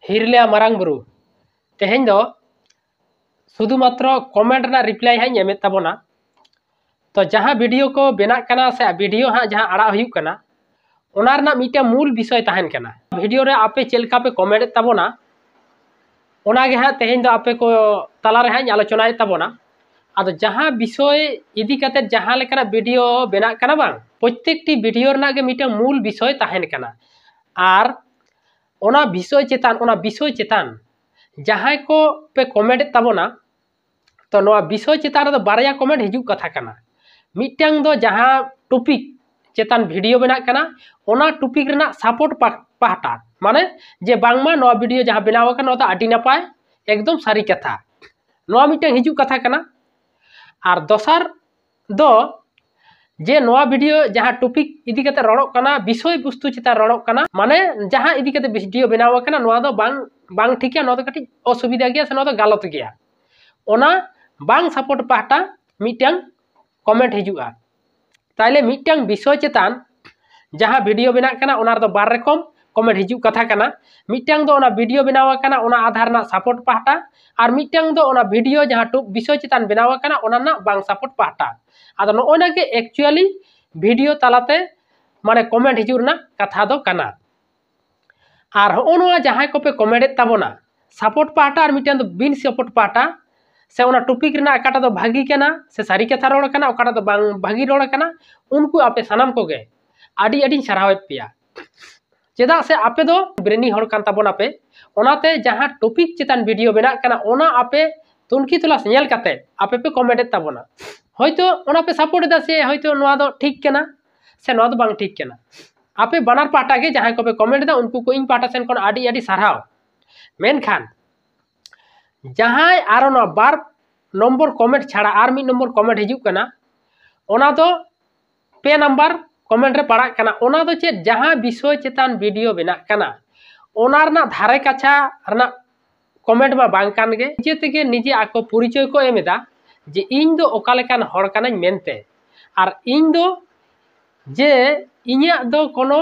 हिरलिया मारांग बुरु तेहें दो शुधु मात्र कमेंट ना रिप्लाई हाई एमेत ताबोना। तो जहाँ वीडियो को बेना कना से वीडियो हाँ जहाँ आड़ा हुयुक कना ओना रना मिटे मूल विषय तहन कना। वीडियो रे आपे चेलका पे कमेंट ताबोना ओना गे हाँ तेहें दो आपे को तला रे हाँ आलोचना ताबोना। आदो जहाँ विषय इदी कते जहाँ लेकना वीडियो बेना कना बांग प्रत्येकटी वीडियो रना गे मिटे मूल विषय तहन कना। आर ओना विषय चेतान जहाँ को पे कमेंट ताबोना तो नवा विषय चेतान रे बारया कमेंट हिजुक कथा कना। मिट्टांग दो जहाँ टॉपिक चेतान वीडियो बना कना ओना टॉपिक रना सपोर्ट पाहटा माने जे बांगमा नवा वीडियो जहाँ बनाव कना ओता आडी नापाय एकदम सारी कथा नवा मिट्टांग हिजुक कथा कना। आर दोसार दो जे नवा वीडियो जहाँ टॉपिक इदी कते रड़क कना विषय वस्तु चेता रड़क कना माने जहाँ इदी कते वीडियो बनाव कना नवा दो बांग ठीक है नवा दो कटी असुविधा गया से नवा दो गलत गया ओना बांग सपोर्ट पाहटा मिट्टांग कमेंट हिजुआ। ताइले मिट्टांग विषय चेतान जहाँ वीडियो बना कना ओना दो बार रकम कमेंट हिजुक कथा कना। मिट्टांग दो ओना वीडियो बनाव कना ओना आधार ना सपोर्ट पाहटा और मिट्टांग दो ओना वीडियो जहाँ विषय चेतान बनाव कना ओना ना बांग सपोर्ट पाहटा। आदो नोना के एक्चुअली वीडियो तालाते माने कमेंट हिजुक रना कथा दो कना। और होनोआ जहाँ को पे कमेंट ताबोना सपोर्ट पाहटा और मिट्टांग दो बिन सपोर्ट पाहटा से ओना टॉपिक रना अकाटा दो भागी कना से सारी कथा रोड़ कना ओकाटा दो बांग भागी रोड़ कना उनको आपे सानाम को गे आडी आडी साराव पेया चेदा से आपे दो ब्रेनी हर कान ताबोना पे ओनाते जहाँ टॉपिक चेतान वीडियो बना कना ओना आपे तुनकी तलाश नेल काते आपे पे कमेंट ताबोना होयतो ओना पे सपोर्ट दा से होयतो नोआ दो ठीक कना से नोआ दो बांग ठीक कना आपे बानार पाटा के जहाँ को पे कमेंट दा उनको को इन पाटा सेन कोन आडी आडी साराव मेनखान जहाँ आरो ना बार नम्बर कमेंट छाड़ा आर मी नम्बर कमेंट हिजुक कना ओना दो पे नंबर कमेंट रे पड़ा कना ओना दो चे जहाँ विषय चेतान वीडियो बना कना ओना रना धारे काछा रना कमेंट मा बांग कान गे निजे तेगे निजे आको परिचय को एमेदा जे इन दो ओका लेकान हड़ कानाኝ मेनते आर इन दो जे इᱧᱟ दो कोनो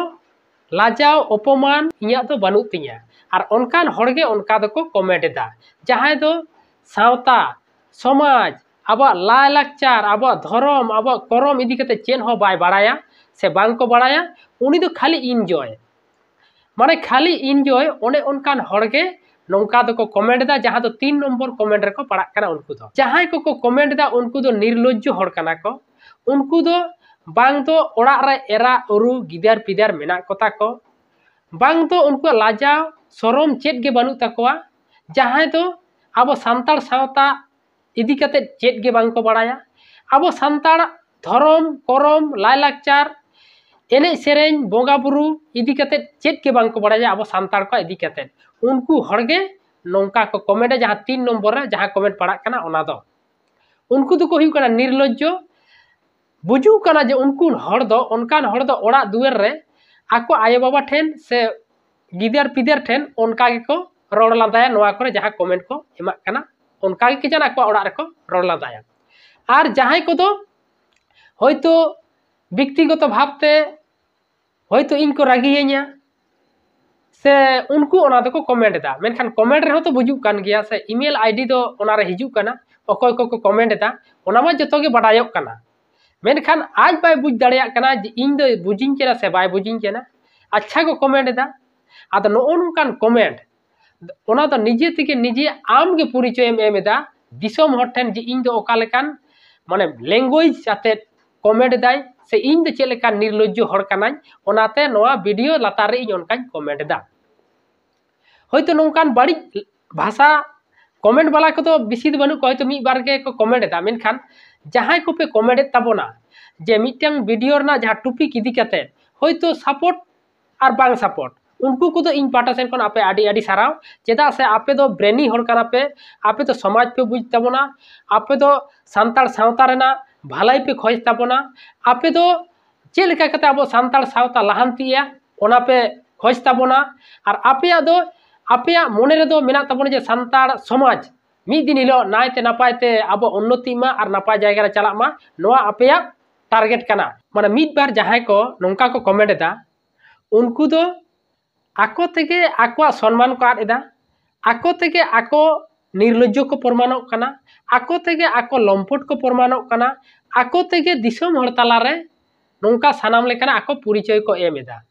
लाजाव अपमान इᱧा दो बानुग तिᱧा और उनकान हड़गे उनका दो को कमेंट दा जहाँ दो सावता समाज अब लाय लाकचार अब धर्म अब करम इदी कते चेन हो बाय बाड़ाया से बांग को बाड़ाया उनी दो खाली इनजॉय माने खाली इनजॉय ओने उनकान हड़गे नौका दो को कमेंट दा जहाँ दो 3 नंबर कमेंट रे को पड़ा कना उनको दो जहाँ को कमेंट दा उनको दो निर्लज्ज हड़ कना को उनको दो बांग दो ओड़ा रे एरा उरु गिदार पिदार मेना कोता को बांग दो उनको लाजाव सरम चेत गे बानु तकोआ जहाँ दो अब सांतार सावता इदी कते चेत गे बांग को बाड़ाया अब सांतार धर्म करम लाय लाकचार एने सेरेन बोंगा बुरु इदी कते चेत के बांग को बाड़ाया अब सांतार को इदी कते उनको हड़गे नौका को कमेंट जहाँ 3 नंबर रे जहाँ कमेंट पड़ा कना ओना दो उनको दो को हुई कना निर्लज्ज बुझू कना जे उनको हड़ दो उनकान हड़ दो ओड़ा दुआर रे आको आयो बाबा ठेन से गिदार पिदार ठेन उनका गे को रोड़ लादाया नोआ करे जहाँ कमेंट को एमा कना उनका गे जाना को ओड़ा रे को रोड़ लादाया आर जहाँ को दो होयतो व्यक्तिगत भावते होयतो इनको रागियेña से उनको ओना दो को कमेंट दा मेनखान कमेंट रे तो बुझू कान गया से ईमेल आईडी दो ओना रे हिजू कना अकोय को कमेंट दा ओना मा जतो गे बाडायोक कना मेनखान आज बाय बुझ दाड़िया कना जे इन दो बुझिन केना से बाय बुझिन केना अच्छा को कमेंट दा आदो नो नोकान कमेंट ओना दो निजे तेगे निजे आम गे परिचय एमेदा दिसोम हर ठेन जे इन दो ओका लेकान माने लैंग्वेज आते कमेंट दाय से इन दो चेलेका निर्लज्ज हड़ कनाኝ ओनाते नोआ वीडियो लातार रे इन ओनकाኝ कमेंट दा होयतो नोकान बाड़ी भाषा कमेंट वाला को तो बेसी दो बानु को होयतो मी बार गे को कमेंट दा मेनखान जहाँ को पे कमेंट ताबोना जे मिट्टांग वीडियो रना जहाँ टॉपिक इदी कते होयतो सपोर्ट और बांग सपोर्ट उनको को तो इन पाटा सेन कोन आपे आडी आडी साराव चेदा से आपे दो ब्रेनी हड़ कना पे आपे तो समाज पे बुझ ताबोना आपे दो सांतार सावता रेना भालाई पे खोज ताबोना आपे दो चे लेका कते अब सांतार सावता लाहांतिया ओना पे खोज ताबोना और आपे दो आपे मोने रे दो मेना ताबोना जे सांतार समाज मी दिन हिलो नायते नापायते अब उन्नति मा और नापाय जायगा रे चला मा नोआ आपे टारगेट कना माने मिद बार जहां को नोंका को कमेंट दा उनको दो ako tege ako सम्मान को आद एदा ako tege ako निर्लज्जो को प्रमाणों कना ako tege ako लम्पट को प्रमाणों कना ako tege दिसम हर तलारे नोंका सानाम लेकना ako परिचय को एम एदा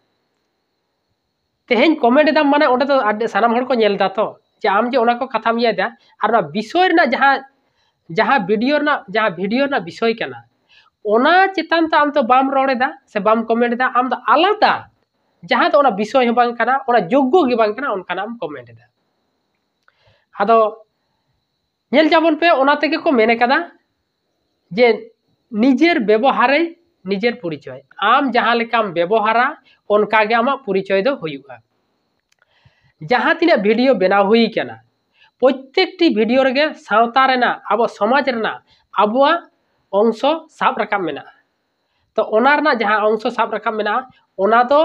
तेहेन कमेंट एदा माने ओंडे तो सानाम हर को नेल दा तो जे आम जे ओना को कथाम इया दा आर ना विषय ना जहां वीडियो ना विषय कना ओना चितान तो आम तो बाम रोड़ एदा से बाम कमेंट एदा आम तो आलादा जहां तो ओना विषय हो बांग कना ओना योग्य गे बांग कना ओनकाना आम कमेंट एदा आदो नेल जाबन पे ओना तेगे को मेने कदा जे निजेर व्यवहारे निजेर परिचय आम जहां लेकाम व्यवहारा ओनका गे आमा परिचय दो हुयुगा जहां तिना वीडियो बनाव हुई कना प्रत्येकटी वीडियो रेगे सावता रेना आबो समाज रेना आबोआ अंश साब राकाब मेना तो ओना रेना जहां अंश साब राकाब मेना ओना तो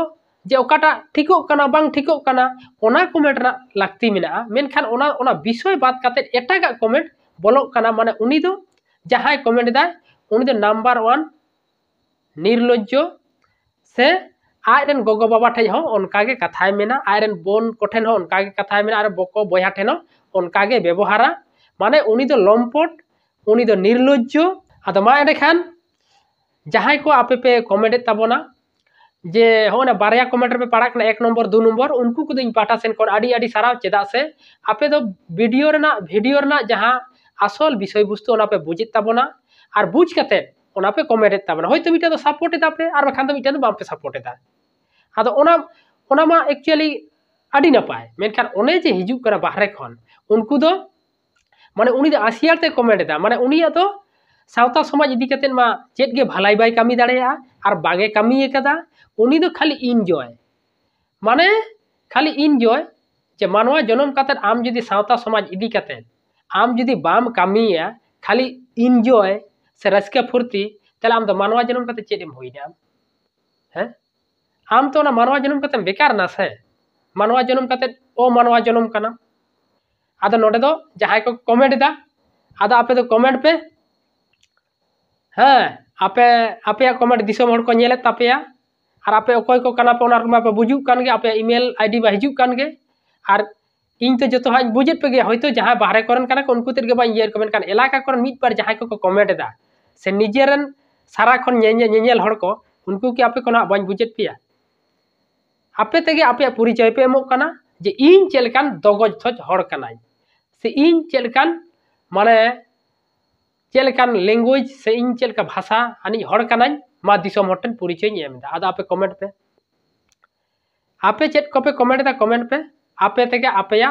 जे ओकाटा ठिको कना बांग ठिको कना ओना कमेंट रा लाक्ति मेना मेनखान ओना विषय बात काते एटागा कमेंट बोलोक कना माने उनी दो जहां कमेंट दा उनी दो नंबर 1 निर्लज्जो से आयरन गोगो बाबा ठे हो उनकागे कथाय मेना आयरन बोन कोठेन हो उनकागे कथाय मेना आर बको बया ठेन हो उनकागे व्यवहारा माने उनी दो लम्पट उनी दो निर्लज्जो आदो मा एंडे खान जहां को आपे पे कमेंट ताबोना जे होना बारया कमेंट पे पड़ा कना 1 नंबर 2 नंबर उनको को दिन पाटा सेन कोन आडी आडी साराव चेदा से आपे दो वीडियो ना जहां आसल विषय वस्तु ओना पे बुझित ताबोना आर बुझ कते ओना पे कमेंट ताबोना होयतो मिटा तो सपोर्ट एदा पे आर बखान तो मिटा तो बाम पे सपोर्ट एदा आदो ओना मा एक्चुअली आडी नपाय मेनखान ओने जे हिजु करा बाहरे खन उनको दो माने उनी दो आसियार ते कमेंट एदा माने उनिया तो सावता समाज इदी कते मा चेत गे भलाई बाय कामी दाड़ेया आर बागे कामी एकदा उनी दो खाली इनजॉय माने खाली इनजॉय जे मानवा जन्म कते आम जदि सावता समाज इदी कते आम जदि बाम कामिया खाली इनजॉय से रस्का फुर्ती तले आम तो मानवा जन्म कते चेत एम होइना हैं आम तो ना मानवा जन्म कते बेकार ना से मानवा जन्म कते ओ मानवा जन्म कना आदो नोडे दो जहां को कमेंट दा आदो आपे दो कमेंट पे हाँ आपे आपे कमेंट दिसम हर को नेले तापेया और आपे अकोय को कना पे ओना रुमा पे बुझु कान गे आपे ईमेल आईडी बा हिजु कान गे और इन तो जतो हाज बुझेत पे गे होयतो जहां बाहरे करन काना उनको तेगे बा ये कमेंट कान एलाका करन मिट पर जहां को कमेंट दा से निजेरन सारा खन नेल हर को उनको की आपे कोना बाñ बुझेत पिया आपे तेगे आपे परिचय पे एमो काना जे इन चेलकान दगज थज हर कानाय से इन चेलकान माने चेलकान लैंग्वेज से इन चेलका भाषा आनी हर कानाय मा दिसम हटन परिचय एम दा आदा आपे कमेंट पे आपे चेत को पे कमेंट दा कमेंट पे आपे तेगे आपेया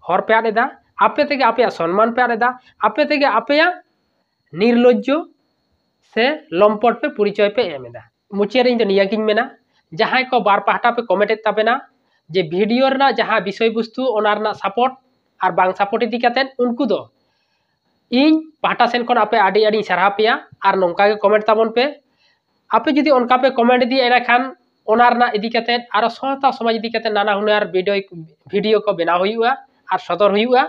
हर पे आदेदा आपे तेगे आपेया सम्मान पे आदेदा आपे तेगे आपेया निर्लज्जो से लम्पट पे परिचय पे एम दा मुचे रे इन निया गिन मेना जहां को बार पाहटा पे कमेंट ताबेना जे वीडियो रना जहां विषय वस्तु ओना रना सपोर्ट और बांग सपोर्ट इदी कतेन उनको दो इन पाहटा सेन कोन आपे आडी आडी सारहा पेया और नोंका गे कमेंट ताबन पे आपे जदि उनका पे कमेंट दी एना खान ओना रना इदी कतेन आर सावता समाज इदी कतेन नाना हुनार वीडियो को बनाव हुयुआ और सदर हुयुआ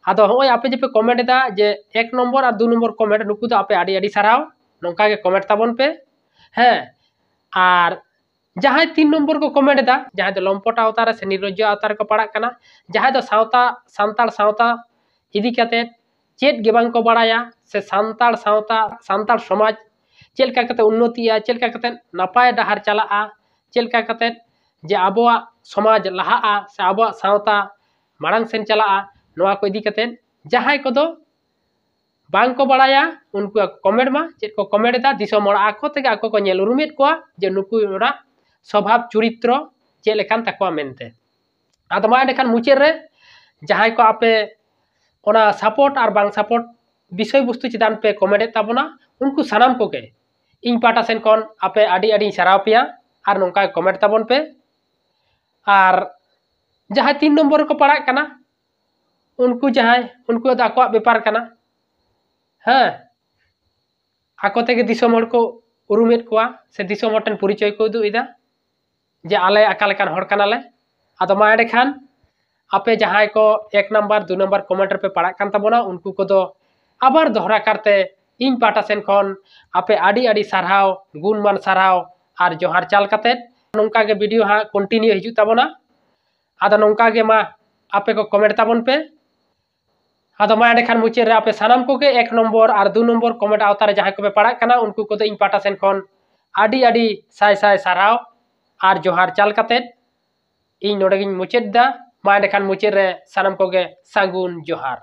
आदो होय आपे जे पे कमेंट दा जे 1 नंबर और 2 नंबर कमेंट नुकु दो आपे आडी आडी साराव नोंका गे कमेंट ताबन पे हैं और जहां 3 नंबर को कमेंट दा जहां दो लम्पट अवतार से निर्लज्जो अवतार को पड़ा कना जहां दो सावता सांताल सावता इदी कते चेत गे बांग को बड़ाया से सांताल सावता सांताल समाज चेलका कते उन्नतिया चेलका कते नापाय डहार चलाआ चेलका कते जे आबोआ समाज लहाआ से आबोआ सावता मारांग सेन चलाआ नोआ को इदी कते जहां को दो बांग को बड़ाया उनको कमेंट मा चेत को कमेंट दा दिसम मोड़ आको तेगे आको को नेल उरुमेत को जे नुकु ओरा स्वभाव चरित्र चेलेकान तकवा मेनते आदो मा एंडेखान मुचेर रे जहां को आपे ओना सपोर्ट और बांग सपोर्ट विषय वस्तु चिदान पे कमेंट ताबोना उनको सानाम को के इन पाटा सेन कोन आपे आडी आडी साराव पिया और नोंका कमेंट ताबोन पे और जहां 3 नंबर को पड़ा कना उनको जहां उनको आको व्यापार कना हाँ आको तेगे दिसम हर को उरुमेत कोआ से दिसम हटन परिचय को उदुइदा जे आले अकालेकान हर कानाले आदो मा एंडे खान आपे जहां को 1 नंबर 2 नंबर कमेंटर पे पड़ा कान ताबोना उनको को दो आबार दोहरा करते इन पाटा सेन खन आपे आडी आडी सारहाव गुणमान सारहाव और जोहार चाल कते नोंका गे वीडियो हां कंटिन्यू हिजु ताबोना आदो नौका गे मा आपे को कमेंट ताबन पे आदो मा एंडेखान मुचाद रे आपे सानाम कोगे 1 नम्बर और 2 नम्बर कमेंट आवतारे जहां को पे पड़ा कना उनको को इन पाटा सेन खन आडी आडी साय साय साराव और जोहार चाल काते इन नोडे गिन मुचाद दा मा एंडेखान मुचाद रे सानाम कोगे सागुन जोहार।